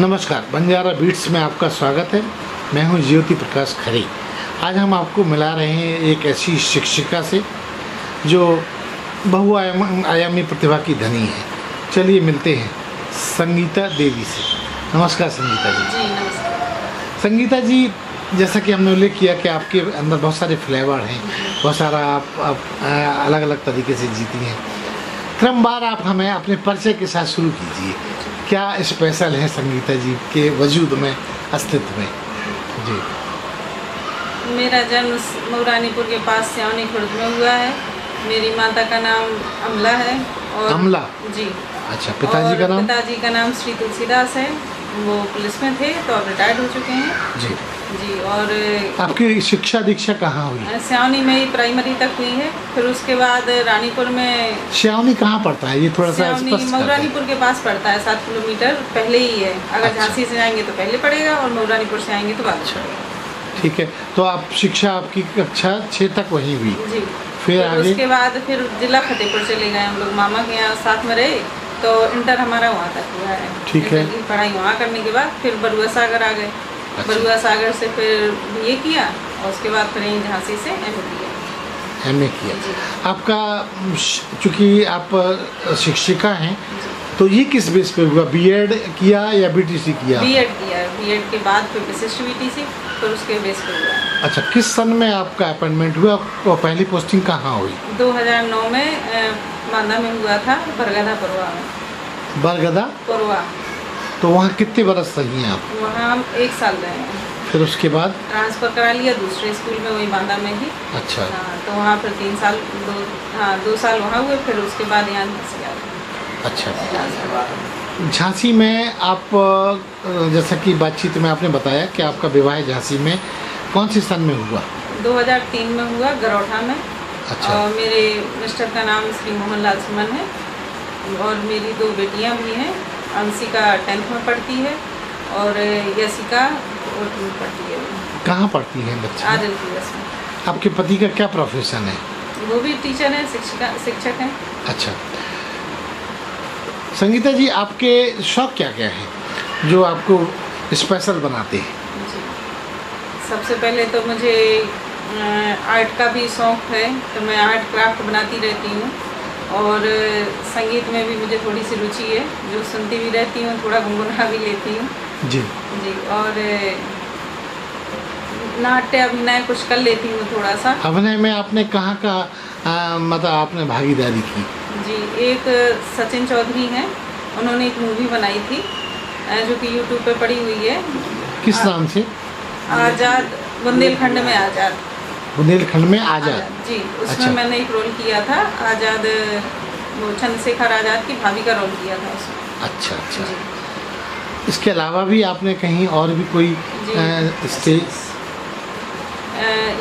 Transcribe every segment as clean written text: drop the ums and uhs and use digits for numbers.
नमस्कार, बंजारा बीट्स में आपका स्वागत है। मैं हूं ज्योति प्रकाश खरे। आज हम आपको मिला रहे हैं एक ऐसी शिक्षिका से जो बहुआयामी प्रतिभा की धनी है। चलिए मिलते हैं संगीता देवी से। नमस्कार संगीता जी। जी नमस्कार। संगीता जी, जैसा कि हमने उल्लेख किया कि आपके अंदर बहुत सारे फ्लेवर हैं, बहुत सारा आप अलग अलग तरीके से जीती हैं। क्रमवार आप हमें अपने परिचय के साथ शुरू कीजिए। क्या स्पेशल है संगीता जी के वजूद में, अस्तित्व में? जी। मेरा जन्म मऊरानीपुर के पास सियावनी खुर्द में हुआ है। मेरी माता का नाम अमला है और अमला जी। अच्छा, पिताजी का नाम? पिताजी का नाम श्री तुलसीदास है। वो पुलिस में थे तो अब रिटायर्ड हो चुके हैं। जी जी। और आपकी शिक्षा दीक्षा कहाँ हुई? सियावनी में ही प्राइमरी तक हुई है। फिर उसके बाद रानीपुर में। सियावनी कहाँ पड़ता है, ये थोड़ा सा सियावनी स्पष्ट कर दें। मऊरानीपुर के पास पड़ता है, 7 किलोमीटर पहले ही है। अगर अच्छा। झांसी से आएंगे तो पहले पड़ेगा और मऊरानीपुर से आएंगे तो बाद में पड़ेगा। ठीक है, तो आप शिक्षा आपकी कक्षा 6 तक वहीं हुई? जी। फिर आगे? उसके बाद फिर जिला फतेहपुर चले गए हम लोग, मामा के यहाँ साथ में रहे तो इंटर हमारा वहाँ तक हुआ है। ठीक है। इंटर की पढ़ाई वहाँ करने के बाद फिर बरुआ सागर आ गए। अच्छा। बरुआ सागर से फिर BA किया और उसके बाद फिर यहीं झांसी से MA किया। MA किया। जी। आपका चूँकि आप शिक्षिका हैं तो ये किस बेस पे हुआ? B.Ed किया या BTC किया? B.Ed किया। B.Ed के बाद फिर विशिष्ट VTC, फिर उसके बेस पे हुआ। अच्छा, किस सन में आपका अपॉइंटमेंट हुआ और पहली पोस्टिंग कहाँ हुई? 2009 में मांदा में हुआ था, बरगदा पुरवा में। बरगदा पुरवा। तो वहाँ कितने बरस रही हैं आप? वहाँ हम 1 साल रहे हैं। फिर उसके बाद? ट्रांसफ़र करा लिया दूसरे स्कूल में, वही बांदा में ही। अच्छा। हाँ, तो वहाँ फिर 3 साल 2 साल वहाँ हुए, फिर उसके बाद यहाँ झांसी आ गए। अच्छा। झांसी में आप जैसा कि बातचीत में आपने बताया कि आपका विवाह झांसी में कौन सी सन में हुआ? 2003 में हुआ, गरौठा में। अच्छा। और मेरे मिस्टर का नाम श्री मोहन लाल सुमन है और मेरी 2 बेटियां भी हैं। अंशिका 10th में पढ़ती है और यशिका 4th में पढ़ती है। कहाँ पढ़ती हैं बच्ची? RLPS में। आपके पति का क्या प्रोफेशन है? वो भी टीचर हैं, शिक्षक हैं। अच्छा। संगीता जी, आपके शौक क्या क्या हैं जो आपको स्पेशल बनाते हैं? जी। सबसे पहले तो मुझे आर्ट का भी शौक़ है, तो मैं आर्ट क्राफ्ट बनाती रहती हूँ। और संगीत में भी मुझे थोड़ी सी रुचि है, जो सुनती भी रहती हूँ, थोड़ा गुनगुना भी लेती हूँ। जी जी। और नाट्य अभिनय कुछ कर लेती हूँ थोड़ा सा। अभिनय में आपने कहाँ का मतलब आपने भागीदारी की? जी। एक सचिन चौधरी हैं, उन्होंने एक मूवी बनाई थी जो कि YouTube पे पड़ी हुई है। किस नाम से? आज़ाद, बुंदेलखंड में आज़ाद। बुंदेलखंड में आज़ाद। जी। उसमें अच्छा। मैंने एक रोल किया था, आज़ाद, वो चंद्रशेखर आज़ाद की भाभी का रोल किया था उसमें। अच्छा अच्छा। जी। इसके अलावा भी आपने कहीं और भी कोई स्टेज?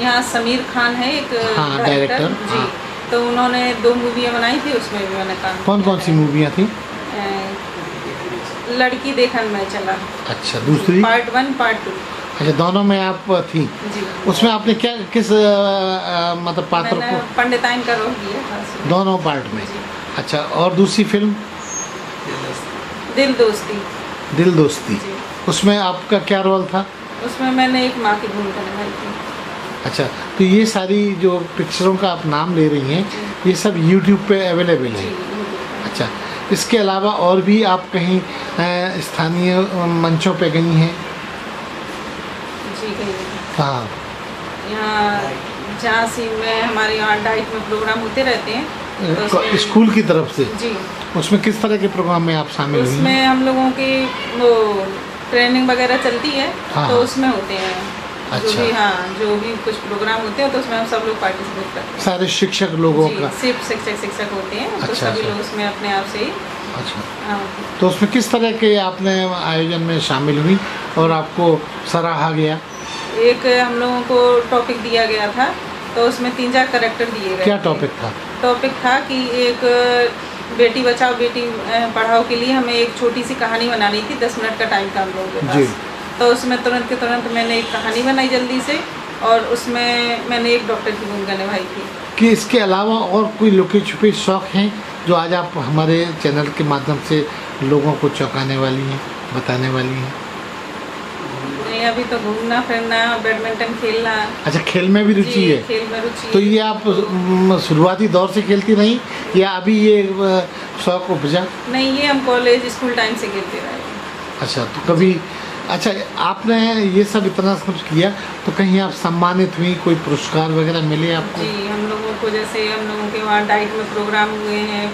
यहाँ समीर खान है एक डायरेक्टर। जी। हाँ। तो उन्होंने 2 मूवियाँ बनाई थी, उसमें भी मैंने काम कौन किया कौन सी है। मूवियाँ थी? लड़की देखन में चला। अच्छा, दूसरी? Part 1 part 2। अच्छा, दोनों में आप थी। जी। उसमें आपने क्या किस मतलब पात्र मैंने को? पंडिताइन का रोल किया था उसमें। दोनों पार्ट में? जी। अच्छा, और दूसरी फिल्म? दिल दोस्ती। दिल दोस्ती। जी। उसमें आपका क्या रोल था? उसमें मैंने एक माँ की भूमिका निभाई थी। अच्छा, तो ये सारी जो पिक्चरों का आप नाम ले रही हैं, ये सब YouTube पे अवेलेबल है? जी। अच्छा, इसके अलावा और भी आप कहीं स्थानीय मंचों पे गई हैं? जी गई। कहाँ? यहाँ झांसी में हमारे यहाँ डाइट में प्रोग्राम होते रहते हैं, तो उसमें- स्कूल की तरफ से? जी। उसमें किस तरह के प्रोग्राम में आप शामिल हुई हैं? उसमें हम लोगों की वो ट्रेनिंग वगैरह चलती है। हाँ, तो हाँ। उसमें होते हैं अच्छा। जो भी कुछ प्रोग्राम होते हैं तो उसमें हम सब लोग पार्टिसिपेट करते हैं। सारे शिक्षक लोगों जी। का? सिर्फ शिक्षक होते हैं। तो अच्छा, सभी अच्छा। लोग उसमें अपने आप से ही। अच्छा, हाँ। तो उसमें किस तरह के आपने आयोजन में शामिल हुई और आपको सराहा गया? एक हम लोगों को टॉपिक दिया गया था, तो उसमें 3-4 कैरेक्टर दिए गए। क्या थे। टॉपिक था? टॉपिक था कि एक बेटी बचाओ बेटी पढ़ाओ के लिए हमें एक छोटी सी कहानी बनानी थी। 10 मिनट का टाइम था हम लोगों के जी। पास। तो उसमें तुरंत के तुरंत मैंने एक कहानी बनाई जल्दी से, और उसमें मैंने एक डॉक्टर की भूमिका निभाई थी। कि इसके अलावा और कोई लुके छुपे शौक हैं जो आज आप हमारे चैनल के माध्यम से लोगों को चौंकाने वाली हैं? बताने वाली हैं? नहीं, अभी तो घूमना फिरना, बैडमिंटन खेलना। अच्छा, खेल में भी रुचि है? खेल में रुचि तो है। ये आप शुरुआती दौर से खेलती रही या अभी ये शौक उपजा? नहीं, ये हम कॉलेज स्कूल टाइम से खेलते रहे। अच्छा, तो कभी अच्छा आपने ये सब इतना कुछ किया तो कहीं आप सम्मानित हुई, कोई पुरस्कार वगैरह मिले आपको? जी, हम लोगों को जैसे हम लोगों के वहाँ डाइट में प्रोग्राम हुए हैं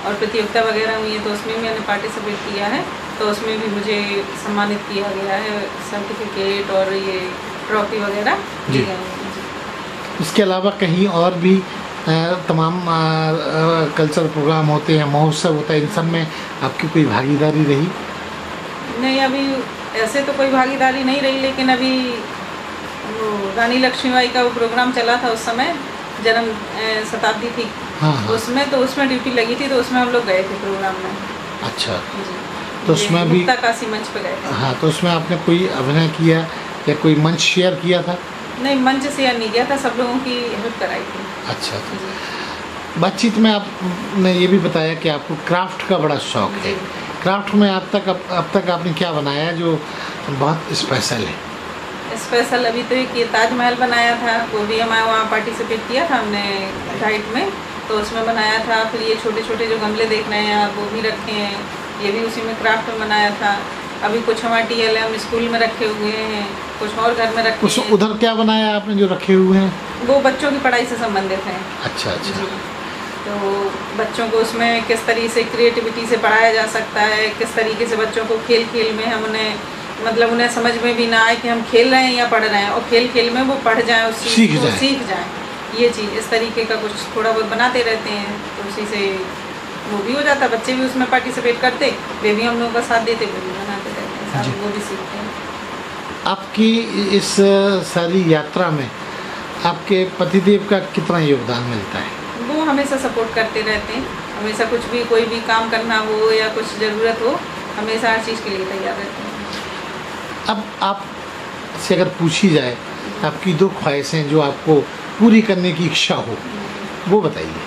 और प्रतियोगिता वगैरह हुई है, तो उसमें मैंने पार्टिसिपेट किया है, तो उसमें भी मुझे सम्मानित किया गया है, सर्टिफिकेट और ये ट्रॉफी वगैरह जी। दी गई हैं। जी। इसके अलावा कहीं और भी तमाम कल्चरल प्रोग्राम होते हैं, महोत्सव होता है, इन सब में आपकी कोई भागीदारी रही? नहीं, अभी ऐसे तो कोई भागीदारी नहीं रही, लेकिन अभी वो रानी लक्ष्मीबाई का वो प्रोग्राम चला था उस समय, जन्म शताब्दी थी। हाँ हाँ। उसमें ड्यूटी लगी थी, तो उसमें हम लोग गए थे प्रोग्राम में। अच्छा, जी। तो उसमें भी काशी मंच पे गए थे। हाँ, तो उसमें आपने कोई अभिनय किया या कोई मंच शेयर किया था? नहीं, मंच शेयर नहीं किया था, सब लोगों की हेल्प कराई थी। अच्छा, जी। बातचीत में आपने ये भी बताया कि आपको क्राफ्ट का बड़ा शौक है। क्राफ्ट में अब तक आपने क्या बनाया जो बहुत स्पेशल है? स्पेशल अभी तो एक ये ताजमहल बनाया था, वो भी हमारे वहाँ पार्टिसिपेट किया था हमने डाइट में, तो उसमें बनाया था। फिर ये छोटे छोटे जो गमले देख रहे हैं आप, वो भी रखे हैं, ये भी उसी में क्राफ्ट में बनाया था। अभी कुछ हमारे TLM स्कूल में रखे हुए हैं, कुछ और घर में रखे हैं। उधर क्या बनाया आपने जो रखे हुए हैं? वो बच्चों की पढ़ाई से संबंधित हैं। अच्छा अच्छा। जी। तो बच्चों को उसमें किस तरीके से क्रिएटिविटी से पढ़ाया जा सकता है, किस तरीके से बच्चों को खेल खेल में हम उन्हें समझ में भी ना आए कि हम खेल रहे हैं या पढ़ रहे हैं, और खेल खेल में वो पढ़ जाएं, उस चीज़ को सीख जाएं। ये चीज़ इस तरीके का कुछ थोड़ा बहुत बनाते रहते हैं, तो उसी से वो भी हो जाता, बच्चे भी उसमें पार्टिसिपेट करते, वे भी हम लोगों का साथ देते, वो भी बनाते रहते हैं, साथ वो भी सीखते हैं। आपकी इस सारी यात्रा में आपके पतिदेव का कितना योगदान मिलता है? वो हमेशा सपोर्ट करते रहते हैं, हमेशा कुछ भी कोई भी काम करना हो या कुछ ज़रूरत हो, हमेशा हर चीज़ के लिए तैयार रहते हैं। अब आप से अगर पूछी जाए आपकी 2 ख्वाहिशें जो आपको पूरी करने की इच्छा हो, वो बताइए।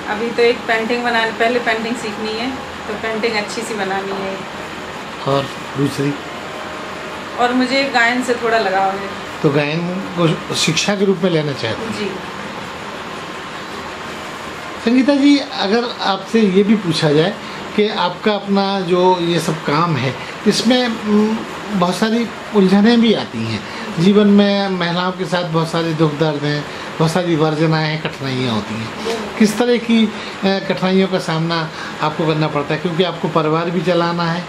अभी तो एक पहले पेंटिंग सीखनी है, तो पेंटिंग अच्छी सी बनानी है। और दूसरी? और मुझे गायन से थोड़ा लगाव है, तो गायन को शिक्षा के रूप में लेना चाहते हैं? जी। संगीता जी, अगर आपसे ये भी पूछा जाए कि आपका अपना जो ये सब काम है, इसमें बहुत सारी उलझनें भी आती हैं जीवन में, महिलाओं के साथ बहुत सारे दुख दर्द हैं, बहुत सारी वर्जनाएँ हैं, कठिनाइयाँ होती हैं। किस तरह की कठिनाइयों का सामना आपको करना पड़ता है, क्योंकि आपको परिवार भी चलाना है,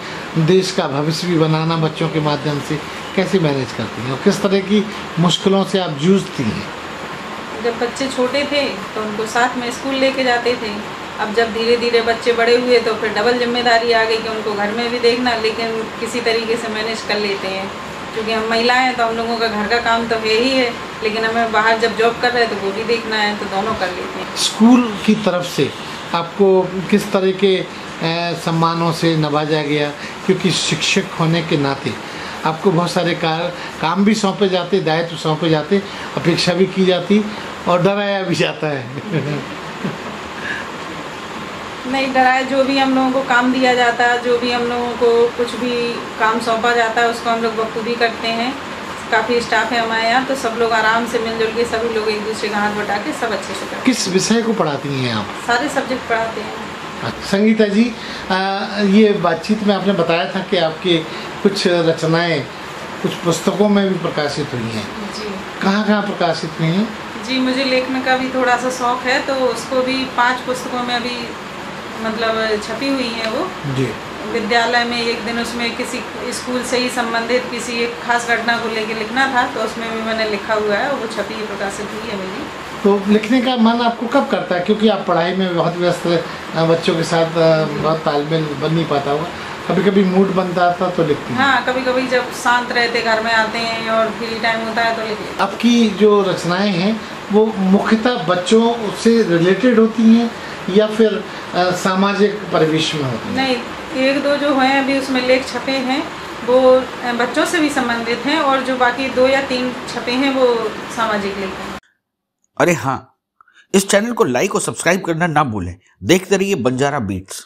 देश का भविष्य भी बनाना बच्चों के माध्यम से, कैसे मैनेज करती हैं और किस तरह की मुश्किलों से आप जूझती हैं? जब बच्चे छोटे थे तो उनको साथ में स्कूल लेके जाते थे। अब जब धीरे धीरे बच्चे बड़े हुए तो फिर डबल जिम्मेदारी आ गई कि उनको घर में भी देखना, लेकिन किसी तरीके से मैनेज कर लेते हैं, क्योंकि हम महिलाएं हैं तो हम लोगों का घर का काम तो है ही है, लेकिन हमें बाहर जब जॉब कर रहे हैं तो वो भी देखना है, तो दोनों कर लेते हैं। स्कूल की तरफ से आपको किस तरह के सम्मानों से नवाजा गया, क्योंकि शिक्षक होने के नाते आपको बहुत सारे काम भी सौंपे जाते, दायित्व सौंपे जाते, अपेक्षा भी की जाती और डराया भी जाता है? नहीं डराया, जो भी हम लोगों को काम दिया जाता है, जो भी हम लोगों को कुछ भी काम सौंपा जाता है, उसको हम लोग बखूबी करते हैं। काफ़ी स्टाफ है हमारे यहाँ, तो सब लोग आराम से मिलजुल के, सभी लोग एक दूसरे का हाथ बटा के सब अच्छे से करते हैं। किस विषय को पढ़ाती हैं आप? सारे सब्जेक्ट पढ़ाते हैं। संगीता जी, ये बातचीत में आपने बताया था कि आपकी कुछ रचनाएं कुछ पुस्तकों में भी प्रकाशित हुई हैं। जी। कहाँ प्रकाशित हुई हैं? जी, मुझे लेखन का भी थोड़ा सा शौक है, तो उसको भी 5 पुस्तकों में अभी मतलब छपी हुई है वो। जी। विद्यालय में एक दिन उसमें किसी स्कूल से ही संबंधित किसी एक खास घटना को लेकर लिखना था, तो उसमें भी मैंने लिखा हुआ है, वो छपी प्रकाशित हुई है मेरी। तो लिखने का मन आपको कब करता है, क्योंकि आप पढ़ाई में बहुत व्यस्त, बच्चों के साथ बहुत तालमेल बन नहीं पाता होगा, कभी कभी मूड बनता था तो लिखती हैं? हाँ, कभी कभी जब शांत रहते घर में आते हैं और फ्री टाइम होता है तो लिख लेते हैं। आपकी जो रचनाएं हैं वो मुख्यतः बच्चों से रिलेटेड होती हैं या फिर सामाजिक परिवेश में होती हैं? नहीं, 1-2 जो हैं अभी उसमें लेख छपे हैं वो बच्चों से भी संबंधित हैं, और जो बाकी 2 या 3 छपे हैं वो सामाजिक लेख हैं। अरे हाँ, इस चैनल को लाइक और सब्सक्राइब करना ना भूलें। देखते रहिए बंजारा बीट्स।